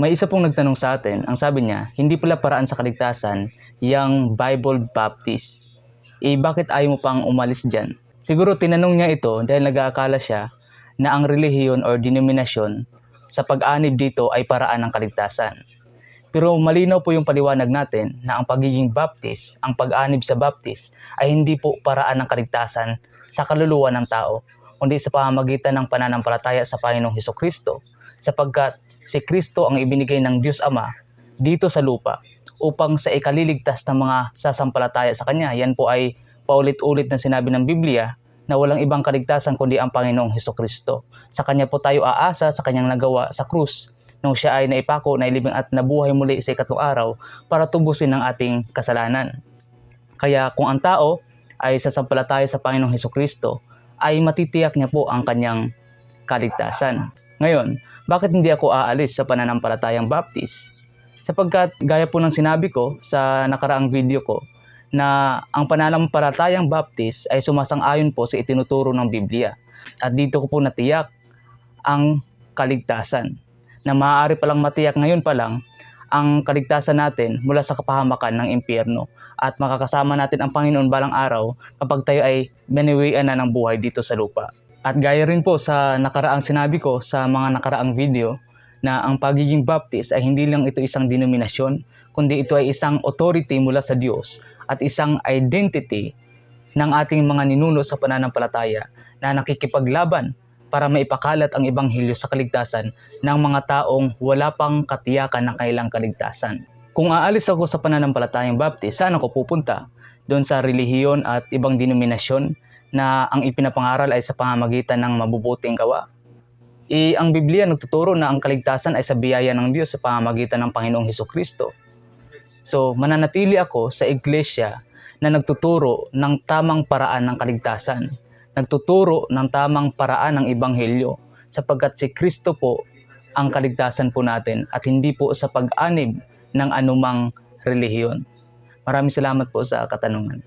May isa pong nagtanong sa atin, ang sabi niya, hindi pala paraan sa kaligtasan yung Bible Baptist. Bakit ayaw mo pang umalis dyan? Siguro tinanong niya ito dahil nag-aakala siya na ang relihiyon or denominasyon sa pag-anib dito ay paraan ng kaligtasan. Pero malinaw po yung paliwanag natin na ang pagiging Baptist, ang pag-anib sa Baptist ay hindi po paraan ng kaligtasan sa kaluluwa ng tao, kundi sa pamamagitan ng pananampalataya sa Panginoong Hesukristo, sapagkat si Kristo ang ibinigay ng Diyos Ama dito sa lupa upang sa ikaliligtas ng mga sasampalataya sa Kanya. Yan po ay paulit-ulit na sinabi ng Biblia na walang ibang kaligtasan kundi ang Panginoong Hesukristo. Sa Kanya po tayo aasa, sa Kanyang nagawa sa krus nung siya ay naipako, nailibing at nabuhay muli sa ikatlong araw para tubusin ang ating kasalanan. Kaya kung ang tao ay sasampalataya sa Panginoong Hesukristo, ay matitiyak niya po ang kanyang kaligtasan. Ngayon, bakit hindi ako aalis sa pananampalatayang Baptist? Sapagkat gaya po ng sinabi ko sa nakaraang video ko, na ang pananampalatayang Baptist ay sumasang-ayon po sa itinuturo ng Biblia. At dito ko po natiyak ang kaligtasan, na maaari palang matiyak ngayon pa lang ang kaligtasan natin mula sa kapahamakan ng impyerno, at makakasama natin ang Panginoon balang araw kapag tayo ay biniwian na ng buhay dito sa lupa. At gaya rin po sa nakaraang sinabi ko sa mga nakaraang video, na ang pagiging Baptist ay hindi lang ito isang denominasyon, kundi ito ay isang authority mula sa Diyos at isang identity ng ating mga ninuno sa pananampalataya na nakikipaglaban para maipakalat ang ebanghelyo sa kaligtasan ng mga taong wala pang katiyakan ng kanilang kaligtasan. Kung aalis ako sa pananampalatayang Baptist, saan ako pupunta? Doon sa relihiyon at ibang denominasyon na ang ipinapangaral ay sa pamamagitan ng mabubuting gawa? Ang Biblia nagtuturo na ang kaligtasan ay sa biyaya ng Diyos sa pamamagitan ng Panginoong Hesukristo. So, mananatili ako sa iglesia na nagtuturo ng tamang paraan ng kaligtasan, nagtuturo ng tamang paraan ng ebanghelyo, sapagkat si Kristo po ang kaligtasan po natin at hindi po sa pag-anib ng anumang relihiyon. Maraming salamat po sa katanungan.